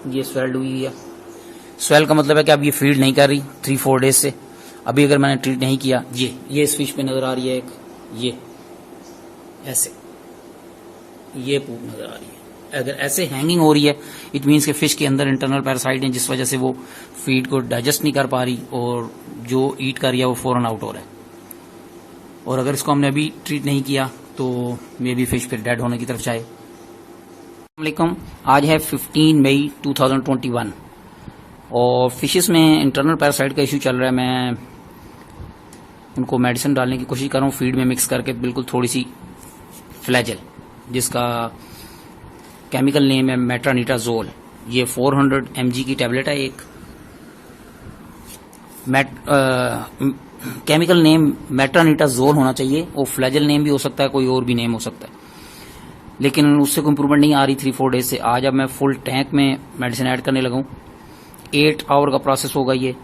ये स्वेल्ड हुई है। स्वेल का मतलब है कि अब ये फीड नहीं कर रही 3-4 डेज से। अभी अगर मैंने ट्रीट नहीं किया, ये इस फिश पे नजर आ रही है एक, ये ऐसे ये पूप नजर आ रही है। अगर ऐसे हैंगिंग हो रही है इट मीन्स के फिश के अंदर इंटरनल पैरासाइट है, जिस वजह से वो फीड को डाइजेस्ट नहीं कर पा रही और जो ईट कर रही है वो फौरन आउट हो रहा है। और अगर इसको हमने अभी ट्रीट नहीं किया तो मे बी फिश फिर डेड होने की तरफ जाए। अस्सलामुअलैकुम, आज है 15 मई 2021 और फिशेस में इंटरनल पैरासाइट का इशू चल रहा है। मैं उनको मेडिसिन डालने की कोशिश कर रहा हूँ फीड में मिक्स करके, बिल्कुल थोड़ी सी फ्लैजेल, जिसका केमिकल नेम है मेट्रानिटाजोल। ये 400 mg की टैबलेट है एक। केमिकल नेम मेट्रानिटाजोल होना चाहिए, वो फ्लैजेल नेम भी हो सकता है, कोई और भी नेम हो सकता है, लेकिन उससे कोई इंप्रूवमेंट नहीं आ रही 3-4 डेज से। आज अब मैं फुल टैंक में मेडिसिन ऐड करने लगा हूँ। 8 आवर का प्रोसेस होगा। ये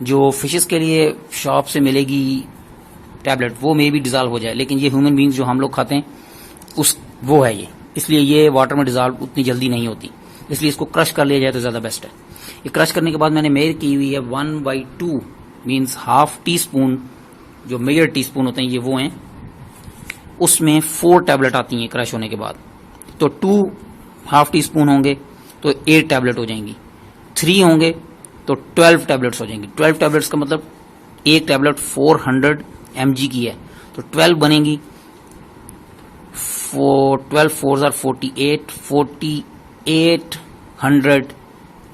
जो फिशेस के लिए शॉप से मिलेगी टैबलेट वो मे भी डिजॉल्व हो जाए, लेकिन ये ह्यूमन बींग्स जो हम लोग खाते हैं वो है ये, इसलिए ये वाटर में डिजॉल्व उतनी जल्दी नहीं होती, इसलिए इसको क्रश कर लिया जाए तो ज्यादा बेस्ट है। ये क्रश करने के बाद मैंने मेजर की हुई है 1/2 मीन्स हाफ टी स्पून, जो मेजर टी स्पून होते हैं ये वो हैं, उसमें 4 टैबलेट आती हैं क्रश होने के बाद। तो 2 हाफ टी स्पून होंगे तो 8 टैबलेट हो जाएंगी, 3 होंगे तो 12 टैबलेट्स हो जाएंगी। 12 टैबलेट्स का मतलब एक टैबलेट 400 mg की है, तो 12 बनेंगी। 12 4s are 4800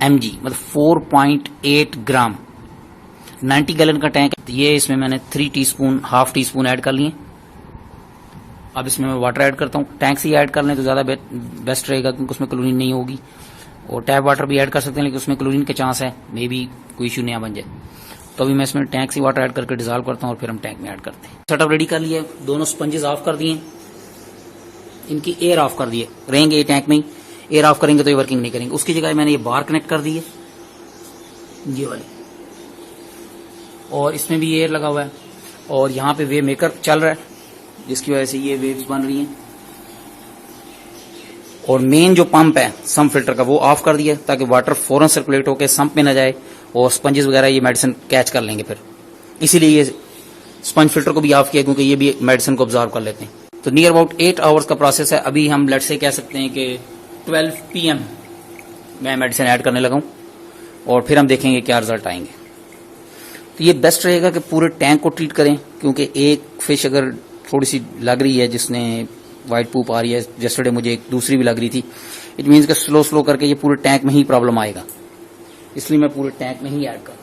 mg मतलब 4.8 ग्राम। 90 गैलन का टैंक है। ये इसमें मैंने 3 teaspoon half tea spoon add कर लिए। अब इसमें मैं वाटर ऐड करता हूँ। टैंक से ऐड कर लें तो ज्यादा बेस्ट रहेगा, क्योंकि उसमें क्लोरीन नहीं होगी। और टैप वाटर भी ऐड कर सकते हैं, लेकिन उसमें क्लोरीन के चांस है, मे बी कोई इशू नया बन जाए। तो अभी मैं इसमें टैंक से वाटर ऐड करके डिजॉल्व करता हूँ और फिर हम टैंक में ऐड करते हैं। सेटअप रेडी कर लिया, दोनों स्पंजेस ऑफ कर दिए, इनकी एयर ऑफ कर दिए, रहेंगे ये टैंक में ही। एयर ऑफ करेंगे तो ये वर्किंग नहीं करेंगे। उसकी जगह मैंने ये बार कनेक्ट कर दी है, ये वाली, और इसमें भी एयर लगा हुआ है और यहाँ पे वेव मेकर चल रहा है, जिसकी वजह से ये वेव्स बन रही हैं। और मेन जो पंप है सम्प फिल्टर का वो ऑफ कर दिया, ताकि वाटर फौरन सर्कुलेट होकर सम्प में ना जाए और स्पंजेस वगैरह ये मेडिसिन कैच कर लेंगे फिर। इसीलिए ये स्पंज फिल्टर को भी ऑफ किया, क्योंकि ये भी मेडिसिन को ऑब्जॉर्व कर लेते हैं। तो नियर अबाउट 8 आवर्स का प्रोसेस है। अभी हम लेट से कह सकते हैं कि 12 PM मैं मेडिसिन ऐड करने लगा हूं और फिर हम देखेंगे क्या रिजल्ट आएंगे। तो ये बेस्ट रहेगा कि पूरे टैंक को ट्रीट करें, क्योंकि एक फिश अगर थोड़ी सी लग रही है जिसने वाइट पूप आ रही है, यस्टरडे मुझे एक दूसरी भी लग रही थी, इट मीन्स कि स्लो करके ये पूरे टैंक में ही प्रॉब्लम आएगा, इसलिए मैं पूरे टैंक में ही ऐड कर रहा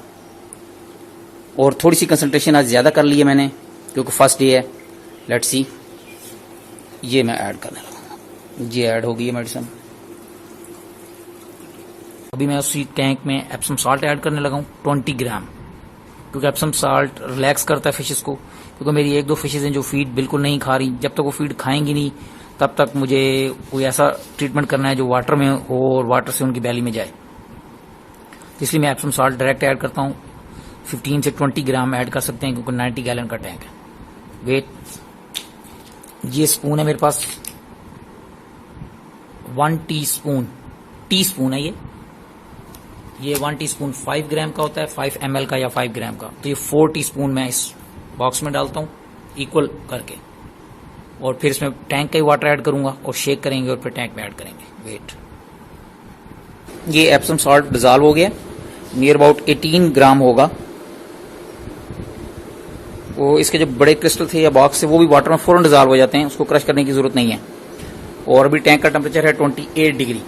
हूं। और थोड़ी सी कंसंट्रेशन आज ज्यादा कर ली है मैंने, क्योंकि फर्स्ट डे है। लेट्स सी, ये मैं ऐड करने लगा, ये ऐड हो गई है मेडिसिन। अभी मैं उसी टैंक में एप्सम साल्ट ऐड करने लगा हूं 20 ग्राम, क्योंकि एप्सम साल्ट रिलैक्स करता है फिशेस को। क्योंकि मेरी 1-2 फिशेस हैं जो फीड बिल्कुल नहीं खा रही, जब तक वो फीड खाएंगी नहीं तब तक मुझे कोई ऐसा ट्रीटमेंट करना है जो वाटर में हो और वाटर से उनकी बैली में जाए। इसलिए मैं एप्सम साल्ट डायरेक्ट ऐड करता हूँ। 15 से 20 ग्राम ऐड कर सकते हैं, क्योंकि 90 गैलन का टैंक है। वेट, ये स्पून है मेरे पास, 1 टीस्पून है ये 1 टीस्पून 5 ग्राम का होता है, 5 ml का या 5 ग्राम का। तो ये 4 टीस्पून मैं इस बॉक्स में डालता हूँ इक्वल करके, और फिर इसमें टैंक का ही वाटर ऐड करूंगा और शेक करेंगे और फिर टैंक में ऐड करेंगे। वेट, ये एप्सम सॉल्ट डिजॉल्व हो गया, नियर अबाउट 18 ग्राम होगा। वो इसके जो बड़े क्रिस्टल थे या बॉक्स से वो भी वाटर में फौरन डिजॉल्व हो जाते हैं, उसको क्रश करने की जरूरत नहीं है। और अभी टैंक का टेम्परेचर है 28 डिग्री।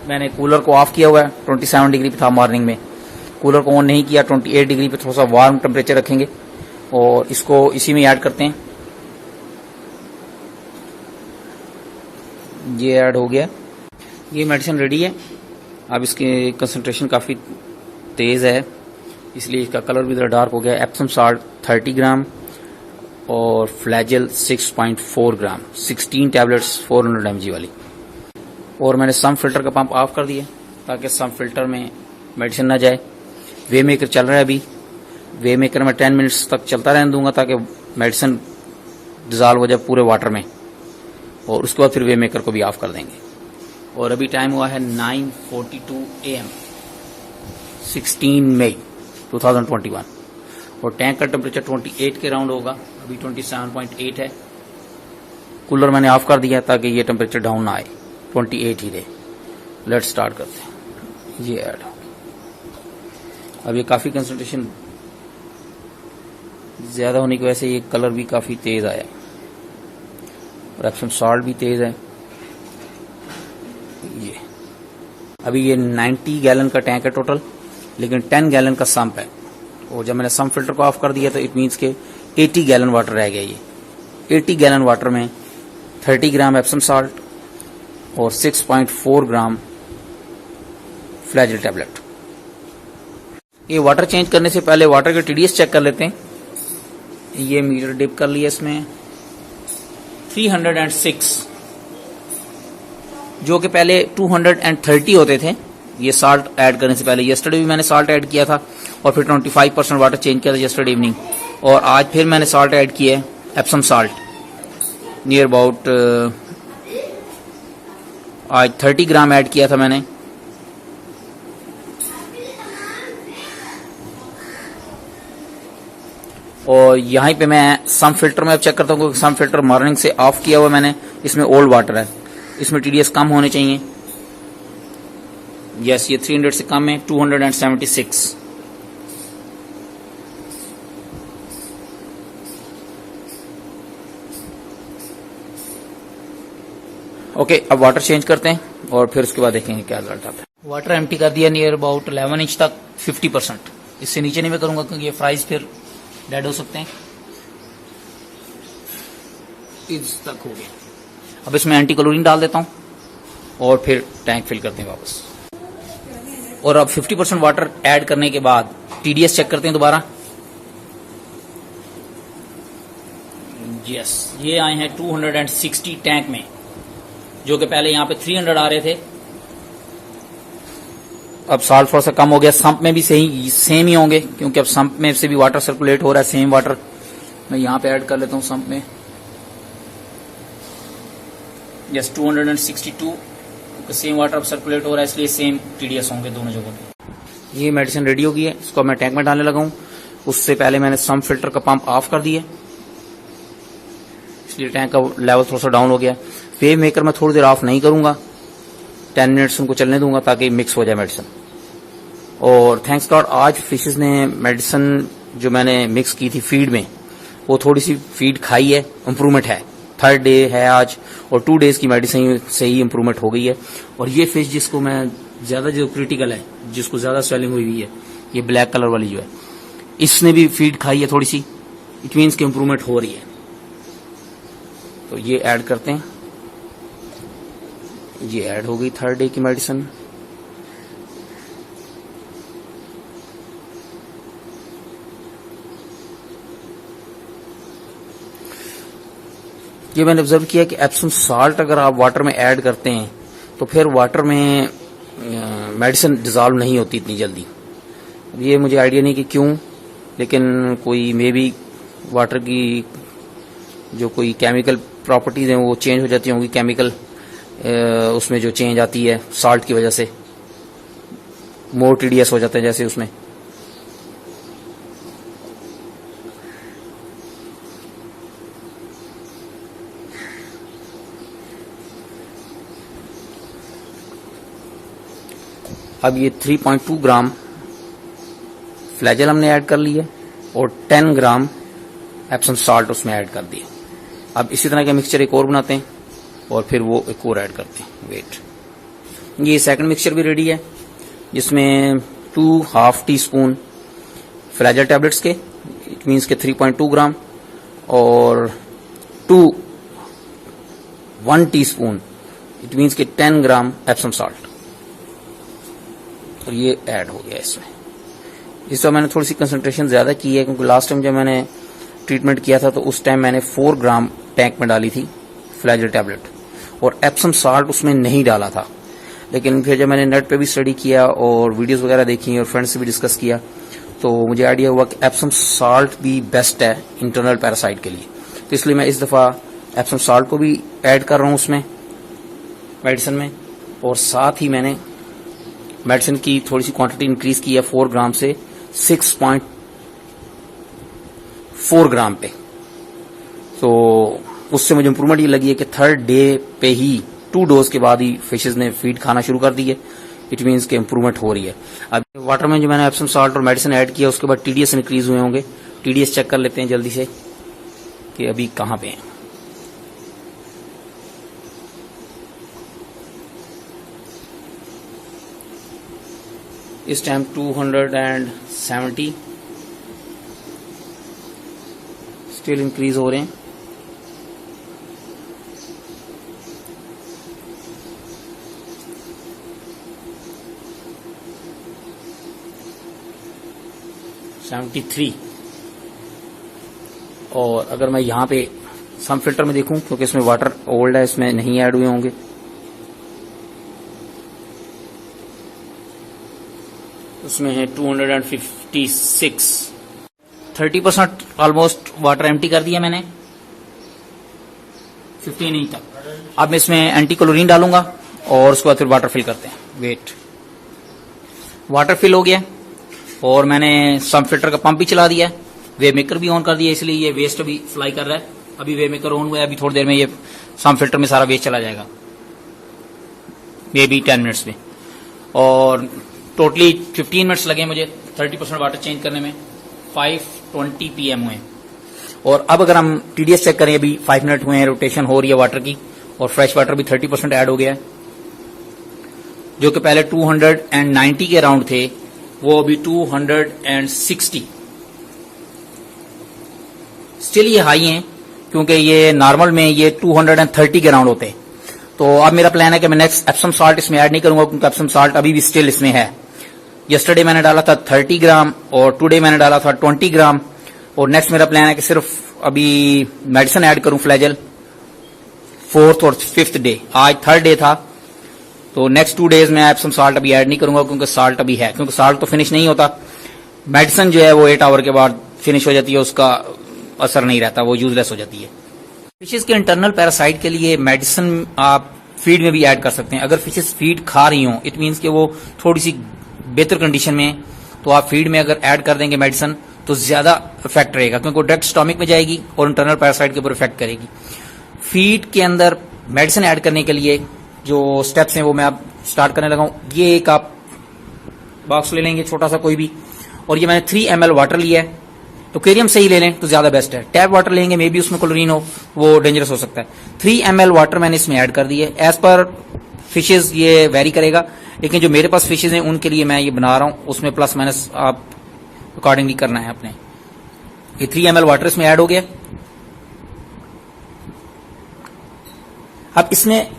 मैंने कूलर को ऑफ किया हुआ है, 27 डिग्री पे था मॉर्निंग में। कूलर को ऑन नहीं किया, 28 डिग्री पे थोड़ा सा वार्म टेम्परेचर रखेंगे और इसको इसी में ऐड करते हैं। ये ऐड हो गया, ये मेडिसिन रेडी है। अब इसकी कंसंट्रेशन काफी तेज है, इसलिए इसका कलर भी जरा डार्क हो गया। एप्सम साल्ट 30 ग्राम और फ्लैजेल 6.4 ग्राम, 16 टैबलेट्स 400 mg वाली। और मैंने सम्प फिल्टर का पंप ऑफ कर दिया, ताकि सम्प फिल्टर में मेडिसिन ना जाए। वे मेकर चल रहा है अभी, वे मेकर में 10 मिनट्स तक चलता रहने दूंगा, ताकि मेडिसिन डिजॉल्व हो जाए पूरे वाटर में, और उसके बाद फिर वे मेकर को भी ऑफ कर देंगे। और अभी टाइम हुआ है 9:42 AM 16 मई 2021 और टैंक का टेम्परेचर 28 के राउंड होगा। अभी 27.8 है। कूलर मैंने ऑफ कर दिया ताकि ये टेम्परेचर डाउन ना आए, 28 ही रहे। लेट स्टार्ट करते हैं। ये ऐड हो, अब ये काफ़ी कंसंट्रेशन ज़्यादा होने की वजह से ये कलर भी काफ़ी तेज़ आया है और एप्सम सॉल्ट भी तेज़ है। ये अभी ये 90 गैलन का टैंक है टोटल, लेकिन 10 गैलन का सम्प है और जब मैंने सम्प फिल्टर को ऑफ कर दिया तो इट मीन्स के 80 गैलन वाटर रह गया। ये 80 गैलन वाटर में 30 ग्राम एप्सम सॉल्ट और 6.4 ग्राम फ्लैजिल टैबलेट। ये वाटर चेंज करने से पहले वाटर के टीडीएस चेक कर लेते हैं। ये मीटर डिप कर लिया इसमें 306, जो कि पहले 230 होते थे ये साल्ट ऐड करने से पहले। यस्टरडे भी मैंने साल्ट ऐड किया था और फिर 25% वाटर चेंज किया था यस्टरडे इवनिंग, और आज फिर मैंने साल्ट ऐड किया है, एप्सम साल्ट नियर अबाउट आज 30 ग्राम ऐड किया था मैंने। और यहीं पे मैं सम फिल्टर में अब चेक करता हूँ क्योंकि सम फिल्टर मॉर्निंग से ऑफ किया हुआ मैंने। इसमें ओल्ड वाटर है, इसमें टीडीएस कम होने चाहिए। यस, ये 300 से कम है, 276। ओके, अब वाटर चेंज करते हैं और फिर उसके बाद देखेंगे क्या रिजल्ट आता है। वाटर एम्प्टी कर दिया नियर अबाउट 11 इंच तक 50%। इससे नीचे नहीं मैं करूंगा क्योंकि ये फ्राइज फिर डेड हो सकते हैं। इस तक हो गया। अब इसमें एंटी क्लोरीन डाल देता हूं और फिर टैंक फिल करते हैं वापस। और अब 50% वाटर ऐड करने के बाद टीडीएस चेक करते हैं दोबारा। यस, ये आए हैं 260 टैंक में, जो कि पहले यहां पे 300 आ रहे थे। अब साल्ट थोड़ा सा कम हो गया। सम्प में भी सेम ही होंगे क्योंकि अब सम्प में से भी वाटर सर्कुलेट हो रहा है, सेम वाटर मैं यहां पे ऐड कर लेता हूं सम्प में। यस, 262 सेम वाटर अब सर्कुलेट हो रहा है, इसलिए सेम टीडीएस होंगे दोनों जगहों पे। ये मेडिसिन रेडी हो गई है, इसको मैं टैंक में डालने लगा हूं। उससे पहले मैंने सम्प फिल्टर का पंप ऑफ कर दिया, इसलिए टैंक का लेवल थोड़ा सा डाउन हो गया। वेव मेकर मैं थोड़ी देर ऑफ नहीं करूंगा, 10 मिनट्स उनको चलने दूंगा ताकि मिक्स हो जाए मेडिसिन। और थैंक्स गॉड आज फिशेस ने मेडिसिन जो मैंने मिक्स की थी फीड में, वो थोड़ी सी फीड खाई है, इंप्रूवमेंट है। 3rd डे है आज और 2 डेज की मेडिसिन से ही इंप्रूवमेंट हो गई है। और ये फिश जिसको मैं ज्यादा, जो क्रिटिकल है, जिसको ज्यादा स्वेलिंग हुई हुई है, ये ब्लैक कलर वाली जो है, इसने भी फीड खाई है थोड़ी सी, इट मीन्स की इंप्रूवमेंट हो रही है। तो ये ऐड करते हैं। ये ऐड हो गई 3rd डे की मेडिसिन। ये मैंने ऑब्जर्व किया कि एप्सम साल्ट अगर आप वाटर में ऐड करते हैं तो फिर वाटर में मेडिसिन डिजॉल्व नहीं होती इतनी जल्दी। ये मुझे आइडिया नहीं कि क्यों, लेकिन कोई मे बी वाटर की जो कोई केमिकल प्रॉपर्टीज हैं वो चेंज हो जाती होंगी। केमिकल उसमें जो चेंज आती है साल्ट की वजह से, मोर टीडीएस हो जाता है जैसे उसमें। अब ये 3.2 ग्राम फ्लैजेल हमने ऐड कर लिया और 10 ग्राम एप्सम साल्ट उसमें ऐड कर दिया। अब इसी तरह का मिक्सचर एक और बनाते हैं और फिर वो एक और ऐड करते हैं। वेट, ये सेकंड मिक्सचर भी रेडी है जिसमें 2.5 टीस्पून फ्लैजेल टैबलेट्स के, इट मीन्स के 3.2 ग्राम, और 1 टीस्पून इट मीन्स के 10 ग्राम एप्सम साल्ट, और ये ऐड हो गया इसमें। इस बार मैंने थोड़ी सी कंसंट्रेशन ज्यादा की है क्योंकि लास्ट टाइम जब मैंने ट्रीटमेंट किया था तो उस टाइम मैंने 4 ग्राम टैंक में डाली थी फ्लैजेल टैबलेट और एप्सम साल्ट उसमें नहीं डाला था। लेकिन फिर जब मैंने नेट पे भी स्टडी किया और वीडियोस वगैरह देखी और फ्रेंड्स से भी डिस्कस किया तो मुझे आइडिया हुआ कि एप्सम साल्ट भी बेस्ट है इंटरनल पैरासाइट के लिए। तो इसलिए मैं इस दफा एप्सम साल्ट को भी ऐड कर रहा हूँ उसमें मेडिसिन में। और साथ ही मैंने मेडिसिन की थोड़ी सी क्वांटिटी इंक्रीज की है 4 ग्राम से 6.4 ग्राम पे। तो उससे मुझे इंप्रूवमेंट ये लगी है कि थर्ड डे पे ही 2 डोज के बाद ही फिशेज ने फीड खाना शुरू कर दी है। इट मीन्स के इंप्रूवमेंट हो रही है। अब वाटर में जो मैंने एप्सम साल्ट और मेडिसिन ऐड किया उसके बाद टीडीएस इंक्रीज हुए होंगे। टीडीएस चेक कर लेते हैं जल्दी से कि अभी कहाँ पे हैं। इस टाइम 270 स्टिल इंक्रीज हो रहे हैं। $73। और अगर मैं यहाँ पे सम फिल्टर में देखूं, क्योंकि इसमें वाटर ओल्ड है, इसमें नहीं ऐड हुए होंगे, उसमें है 256। 30% ऑलमोस्ट वाटर एम्प्टी कर दिया मैंने, 15 इंच तक। अब मैं इसमें एंटी क्लोरीन डालूंगा और उसके बाद फिर वाटर फिल करते हैं। वेट, वाटर फिल हो गया और मैंने सम फिल्टर का पंप भी चला दिया है, वेव मेकर भी ऑन कर दिया, इसलिए ये वेस्ट अभी फ्लाई कर रहा है। अभी वेव मेकर ऑन हुआ है, अभी थोड़ी देर में ये सम फिल्टर में सारा वेस्ट चला जाएगा, मे बी 10 मिनट्स में। और टोटली 15 मिनट्स लगे मुझे 30% वाटर चेंज करने में। 5:20 PM हुए। और अब अगर हम टीडीएस चेक करें, अभी 5 मिनट हुए हैं, रोटेशन हो रही है वाटर की और फ्रेश वाटर भी 30% ऐड हो गया है। जो कि पहले 290 के अराउंड थे, वो अभी 260। स्टिल ये हाई हैं, क्योंकि ये नॉर्मल में ये 230 के अराउंड होते हैं। तो अब मेरा प्लान है कि मैं नेक्स्ट एप्सम साल्ट इसमें ऐड नहीं करूंगा, क्योंकि एप्सम साल्ट अभी भी स्टिल इसमें है। यस्टरडे मैंने डाला था 30 ग्राम और टुडे मैंने डाला था 20 ग्राम। और नेक्स्ट मेरा प्लान है कि सिर्फ अभी मेडिसिन ऐड करूं फ्लैजल 4th और 5th डे। आज 3rd डे था, तो नेक्स्ट 2 डेज में एप्सम साल्ट अभी ऐड नहीं करूंगा, क्योंकि साल्ट अभी है, क्योंकि साल्ट तो फिनिश नहीं होता। मेडिसिन जो है वो 8 आवर के बाद फिनिश हो जाती है, उसका असर नहीं रहता, वो यूजलेस हो जाती है। फिशेज के इंटरनल पैरासाइट के लिए मेडिसिन आप फीड में भी ऐड कर सकते हैं। अगर फिशेज फीड खा रही हो, इट मीन्स कि वो थोड़ी सी बेहतर कंडीशन में है, तो आप फीड में अगर ऐड कर देंगे मेडिसिन तो ज्यादा इफेक्ट रहेगा, क्योंकि वो डायरेक्ट स्टोमिक में जाएगी और इंटरनल पैरासाइट के ऊपर इफेक्ट करेगी। फीड के अंदर मेडिसिन ऐड करने के लिए जो स्टेप्स हैं वो मैं अब स्टार्ट करने लगा हूं। ये एक आप बॉक्स ले लेंगे छोटा सा कोई भी, और ये मैंने 3 ml वाटर लिया है। तो केरियम से ही ले लें तो ज्यादा बेस्ट है। टैप वाटर लेंगे, मे बी उसमें क्लोरीन हो, वो डेंजरस हो सकता है। 3 ml वाटर मैंने इसमें ऐड कर दिए। एज पर फिशेज ये वेरी करेगा, लेकिन जो मेरे पास फिशेज हैं उनके लिए मैं ये बना रहा हूं, उसमें प्लस माइनस आप अकॉर्डिंगली करना है अपने। ये 3 ml वाटर इसमें ऐड हो गया। अब इसमें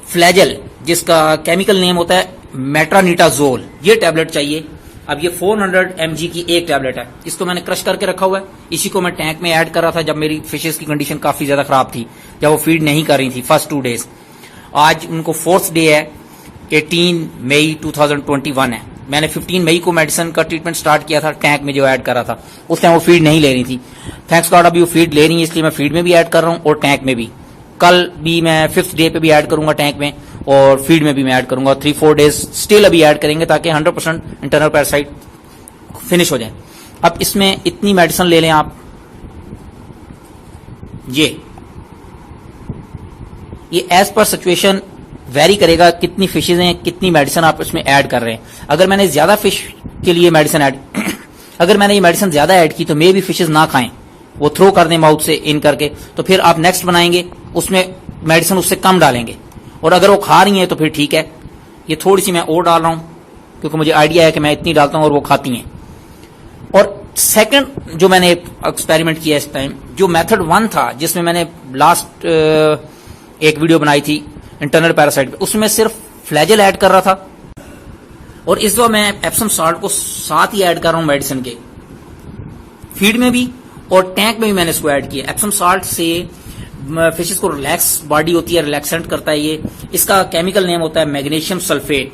फ्लैजल, जिसका केमिकल नेम होता है मेट्रानिटाजोल, ये टैबलेट चाहिए। अब ये 400 mg की एक टैबलेट है, इसको मैंने क्रश करके रखा हुआ है। इसी को मैं टैंक में ऐड कर रहा था जब मेरी फिशेस की कंडीशन काफी ज्यादा खराब थी, जब वो फीड नहीं कर रही थी फर्स्ट 2 डेज। आज उनको 4th डे है, 18 मई 2021 है। मैंने 15 मई को मेडिसिन का ट्रीटमेंट स्टार्ट किया था टैंक में जो ऐड कर रहा था। उस टाइम वो फीड नहीं ले रही थी। थैंक्स गॉड अभी वो फीड ले रही है, इसलिए मैं फीड में भी ऐड कर रहा हूँ और टैंक में भी। कल भी मैं 5th डे पे भी ऐड करूंगा टैंक में, और फीड में भी मैं ऐड करूंगा। 3-4 डेज स्टिल अभी ऐड करेंगे, ताकि 100% इंटरनल पैरासाइट फिनिश हो जाए। अब इसमें इतनी मेडिसिन ले लें आप, ये एज पर सिचुएशन वेरी करेगा, कितनी फिशेज हैं, कितनी मेडिसिन आप इसमें ऐड कर रहे हैं। अगर मैंने ज्यादा फिश के लिए मेडिसिन ऐड अगर मैंने ये मेडिसिन ज्यादा ऐड की तो मे भी फिशेज ना खाएं, वो थ्रो कर दें माउथ से इन करके, तो फिर आप नेक्स्ट बनाएंगे उसमें मेडिसिन उससे कम डालेंगे। और अगर वो खा रही हैं तो फिर ठीक है। ये थोड़ी सी मैं और डाल रहा हूं, क्योंकि मुझे आइडिया है कि मैं इतनी डालता हूं और वो खाती हैं। और सेकंड जो मैंने एक्सपेरिमेंट किया इस टाइम, जो मेथड 1 था, जिसमें मैंने लास्ट एक वीडियो बनाई थी इंटरनल पैरासाइट पे, उसमें सिर्फ फ्लैजल ऐड कर रहा था। और इस बार मैं एप्सम साल्ट को साथ ही ऐड कर रहा हूं मेडिसिन के, फीड में भी और टैंक में भी मैंने इसको ऐड किया। एप्सम साल्ट से फिशेस को रिलैक्स बॉडी होती है, रिलैक्सेंट करता है ये। इसका केमिकल नेम होता है मैग्नीशियम सल्फेट।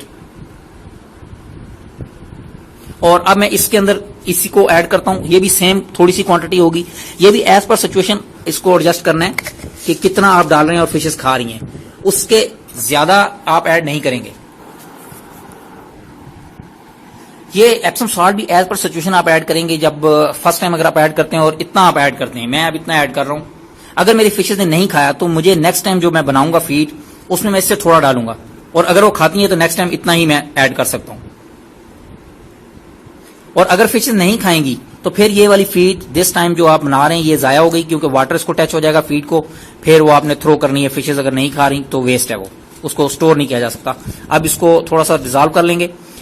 और अब मैं इसके अंदर इसी को ऐड करता हूं। ये भी सेम थोड़ी सी क्वांटिटी होगी। ये भी एज पर सिचुएशन इसको एडजस्ट करना है कि कितना आप डाल रहे हैं और फिशेस खा रही हैं। उसके ज्यादा आप ऐड नहीं करेंगे। ये एप्सम सॉल्ट भी एज पर सिचुएशन आप ऐड करेंगे। जब फर्स्ट टाइम अगर आप ऐड करते हैं और इतना आप ऐड करते हैं, मैं अब इतना ऐड कर रहा हूं, अगर मेरी फिशेज ने नहीं खाया तो मुझे नेक्स्ट टाइम जो मैं बनाऊंगा फीड उसमें मैं इससे थोड़ा डालूंगा, और अगर वो खाती है तो नेक्स्ट टाइम इतना ही मैं ऐड कर सकता हूं। और अगर फिशेज नहीं खाएंगी तो फिर ये वाली फीड दिस टाइम जो आप बना रहे हैं ये जाया हो गई, क्योंकि वाटर इसको टच हो जाएगा फीड को, फिर वो आपने थ्रो करनी है। फिशेज अगर नहीं खा रही तो वेस्ट है, वो उसको स्टोर नहीं किया जा सकता। अब इसको थोड़ा सा डिजॉल्व कर लेंगे।